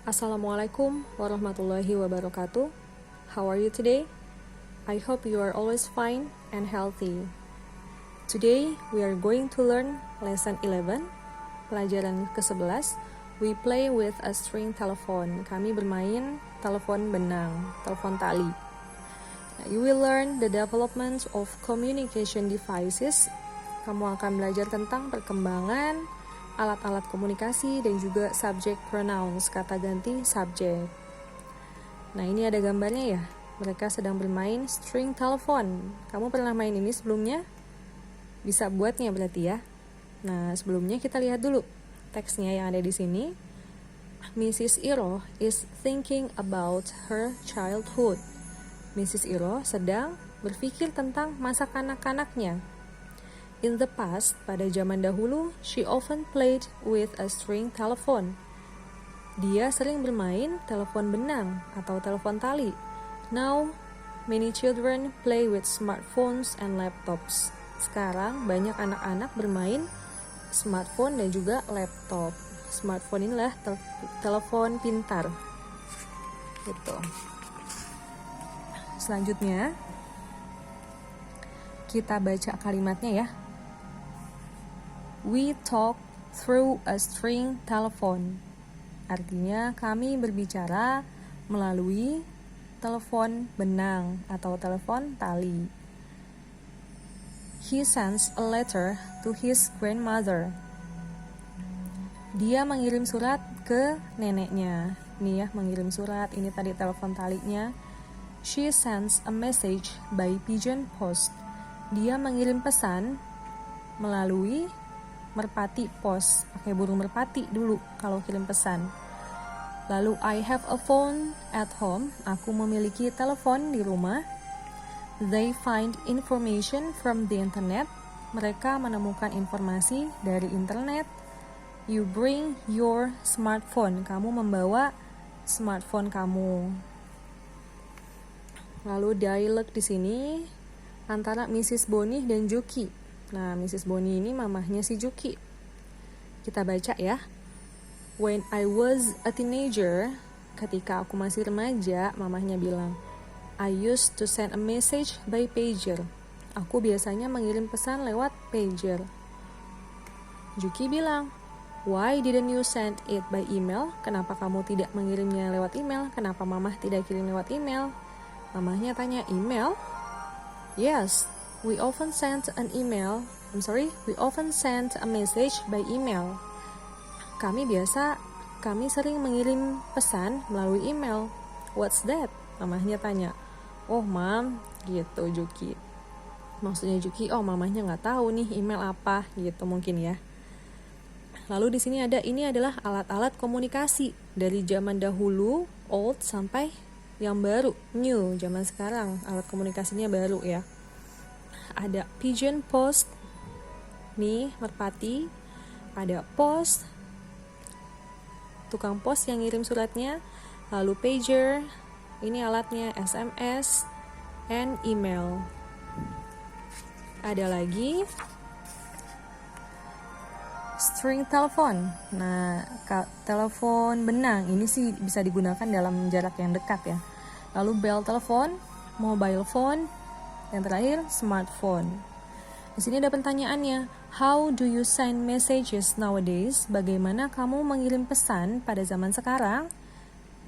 Assalamualaikum warahmatullahi wabarakatuh. How are you today? I hope you are always fine and healthy. Today we are going to learn lesson 11, pelajaran ke-11. We play with a string telephone. Kami bermain telepon benang, telepon tali. You will learn the development of communication devices. Kamu akan belajar tentang perkembangan alat-alat komunikasi dan juga subject pronouns, kata ganti subjek. Nah, ini ada gambarnya ya. Mereka sedang bermain string telephone. Kamu pernah main ini sebelumnya? Bisa buatnya berarti ya. Nah, sebelumnya kita lihat dulu teksnya yang ada di sini. Mrs. Iro is thinking about her childhood. Mrs. Iro sedang berpikir tentang masa kanak-kanaknya. In the past, pada zaman dahulu, she often played with a string telephone. Dia sering bermain telepon benang atau telepon tali. Now, many children play with smartphones and laptops. Sekarang, banyak anak-anak bermain smartphone dan juga laptop. Smartphone inilah telepon pintar. Gitu. Selanjutnya, kita baca kalimatnya ya. We talk through a string telephone. Artinya kami berbicara melalui telepon benang atau telepon tali. He sends a letter to his grandmother. Dia mengirim surat ke neneknya. Nih ya, mengirim surat. Ini tadi telepon talinya. She sends a message by pigeon post. Dia mengirim pesan melalui merpati pos, pakai burung merpati dulu kalau kirim pesan. Lalu I have a phone at home, aku memiliki telepon di rumah. They find information from the internet, mereka menemukan informasi dari internet. You bring your smartphone, kamu membawa smartphone kamu. Lalu dialog di sini antara Mrs. Bonnie dan Juki. Nah, Mrs. Bonnie ini mamahnya si Juki. Kita baca ya. When I was a teenager, ketika aku masih remaja, mamahnya bilang, I used to send a message by pager. Aku biasanya mengirim pesan lewat pager. Juki bilang, why didn't you send it by email? Kenapa kamu tidak mengirimnya lewat email? Kenapa mamah tidak kirim lewat email? Mamahnya tanya, email? Yes. We often send a message by email. Kami sering mengirim pesan melalui email. What's that? Mamahnya tanya. Oh, Mam, gitu Juki. Maksudnya Juki, oh mamahnya nggak tahu nih email apa, gitu mungkin ya. Lalu di sini ini adalah alat-alat komunikasi dari zaman dahulu, old sampai yang baru, new, zaman sekarang. Alat komunikasinya baru ya. Ada pigeon post, nih merpati. Ada post, tukang pos yang ngirim suratnya. Lalu pager, ini alatnya SMS, and email. Ada lagi string telephone. Nah, telepon benang ini sih bisa digunakan dalam jarak yang dekat ya. Lalu bell telephone, mobile phone. Yang terakhir, smartphone. Di sini ada pertanyaannya. How do you send messages nowadays? Bagaimana kamu mengirim pesan pada zaman sekarang?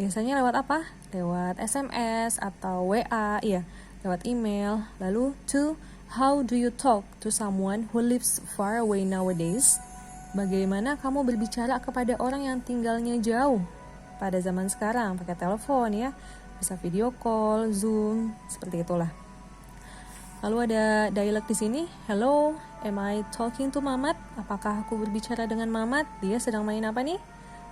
Biasanya lewat apa? Lewat SMS atau WA, ya, lewat email. Lalu, how do you talk to someone who lives far away nowadays? Bagaimana kamu berbicara kepada orang yang tinggalnya jauh pada zaman sekarang? Pakai telepon ya, bisa video call, Zoom, seperti itulah. Lalu ada dialog di sini. Hello, am I talking to Mamat? Apakah aku berbicara dengan Mamat? Dia sedang main apa nih?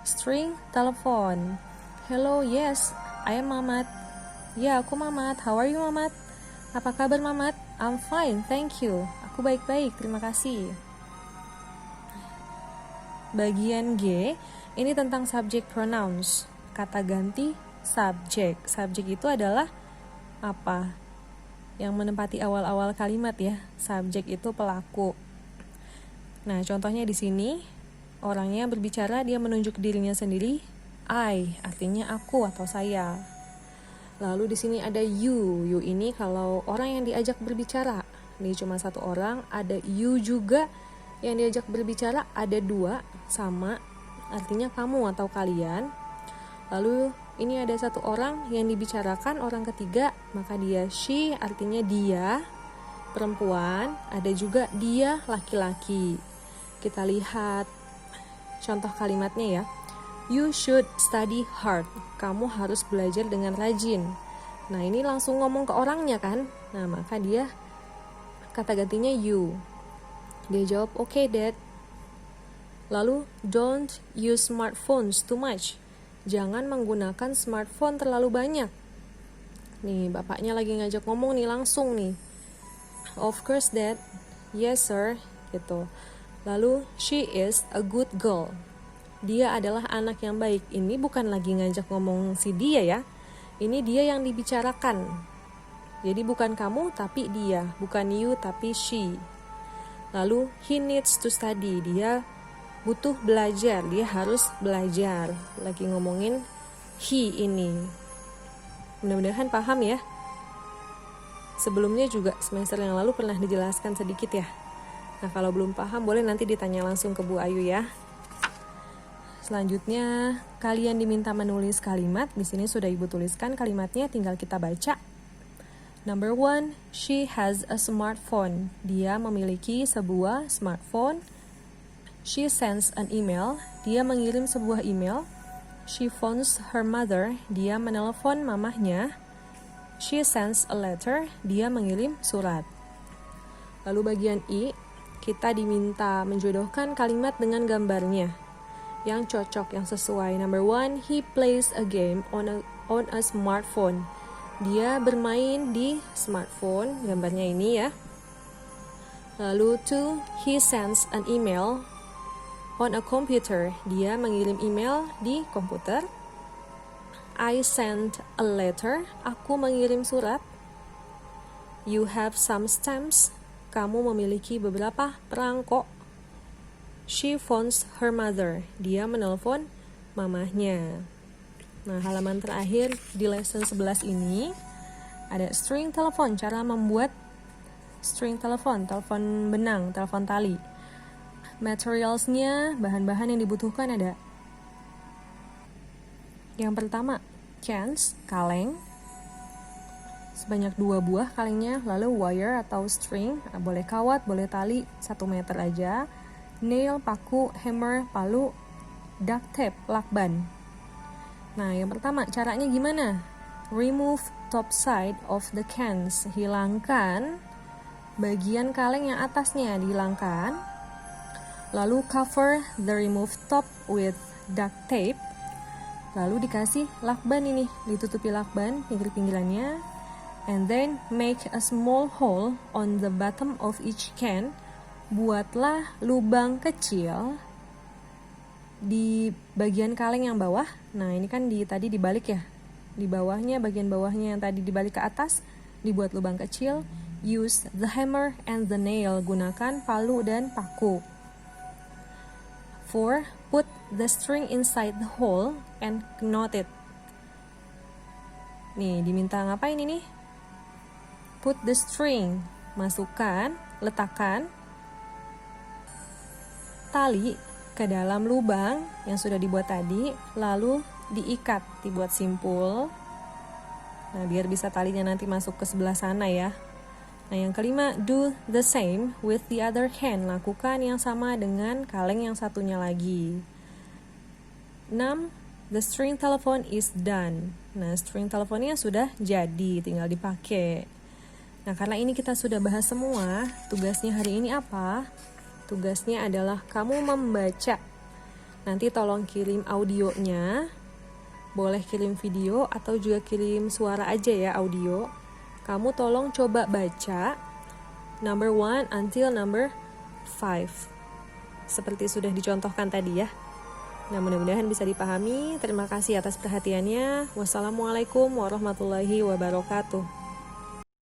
String telephone. Hello, yes, I am Mamat. Ya, aku Mamat. How are you, Mamat? Apa kabar, Mamat? I'm fine, thank you. Aku baik-baik, terima kasih. Bagian G, ini tentang subject pronouns. Kata ganti subjek. Subjek itu adalah apa? Yang menempati awal-awal kalimat ya. Subjek itu pelaku. Nah, contohnya di sini orangnya berbicara, dia menunjuk dirinya sendiri. I, artinya aku atau saya. Lalu di sini ada you. You ini kalau orang yang diajak berbicara. Ini cuma satu orang. Ada you juga yang diajak berbicara. Ada dua, sama. Artinya kamu atau kalian. Lalu ini ada satu orang yang dibicarakan, orang ketiga. Maka dia she, artinya dia, perempuan. Ada juga dia, laki-laki. Kita lihat contoh kalimatnya ya. You should study hard. Kamu harus belajar dengan rajin. Nah, ini langsung ngomong ke orangnya kan. Nah, maka dia kata gantinya you. Dia jawab, okay dad. Lalu, don't use smartphones too much. Jangan menggunakan smartphone terlalu banyak. Nih, bapaknya lagi ngajak ngomong nih langsung nih. Of course dad. Yes sir. Gitu. Lalu, she is a good girl. Dia adalah anak yang baik. Ini bukan lagi ngajak ngomong si dia ya. Ini dia yang dibicarakan. Jadi bukan kamu tapi dia. Bukan you tapi she. Lalu he needs to study. Dia butuh belajar. Dia harus belajar. Lagi ngomongin he ini. Mudah-mudahan paham ya. Sebelumnya juga semester yang lalu pernah dijelaskan sedikit ya. Nah kalau belum paham boleh nanti ditanya langsung ke Bu Ayu ya. Selanjutnya, kalian diminta menulis kalimat. Di sini sudah Ibu tuliskan kalimatnya, tinggal kita baca. Number 1, she has a smartphone. Dia memiliki sebuah smartphone. She sends an email. Dia mengirim sebuah email. She phones her mother. Dia menelepon mamahnya. She sends a letter. Dia mengirim surat. Lalu bagian I, kita diminta menjodohkan kalimat dengan gambarnya yang cocok, yang sesuai. Number 1, he plays a game on a smartphone. Dia bermain di smartphone, gambarnya ini ya. Lalu 2, he sends an email on a computer. Dia mengirim email di komputer. I sent a letter. Aku mengirim surat. You have some stamps. Kamu memiliki beberapa perangko. She phones her mother. Dia menelpon mamahnya. Nah, halaman terakhir di lesson 11 ini ada string telepon, cara membuat string telepon, telepon benang, telepon tali. Materialsnya, bahan-bahan yang dibutuhkan ada. Yang pertama, cans, kaleng. Sebanyak 2 buah kalengnya, lalu wire atau string, boleh kawat, boleh tali, 1 meter aja. Nail, paku, hammer, palu, duct tape, lakban. Nah, yang pertama, caranya gimana? Remove top side of the cans. Hilangkan bagian kaleng yang atasnya, dihilangkan. Lalu cover the removed top with duct tape. Lalu dikasih lakban ini, ditutupi lakban pinggir-pinggirannya. And then make a small hole on the bottom of each can. Buatlah lubang kecil di bagian kaleng yang bawah. Nah, ini kan tadi dibalik ya. Di bawahnya, bagian bawahnya yang tadi dibalik ke atas, dibuat lubang kecil. Use the hammer and the nail. Gunakan palu dan paku. 4. Put the string inside the hole and knot it. Nih, diminta ngapain ini? Put the string. Masukkan, letakkan tali ke dalam lubang yang sudah dibuat tadi, lalu diikat, dibuat simpul. Nah, biar bisa talinya nanti masuk ke sebelah sana ya. Nah, yang kelima, do the same with the other hand. Lakukan yang sama dengan kaleng yang satunya lagi. 6. The string telephone is done. Nah, string teleponnya sudah jadi, tinggal dipakai. Nah, karena ini kita sudah bahas semua, tugasnya hari ini apa? Tugasnya adalah kamu membaca. Nanti tolong kirim audionya. Boleh kirim video atau juga kirim suara aja ya, audio. Kamu tolong coba baca number 1 until number 5. Seperti sudah dicontohkan tadi ya. Nah, mudah-mudahan bisa dipahami. Terima kasih atas perhatiannya. Wassalamualaikum warahmatullahi wabarakatuh.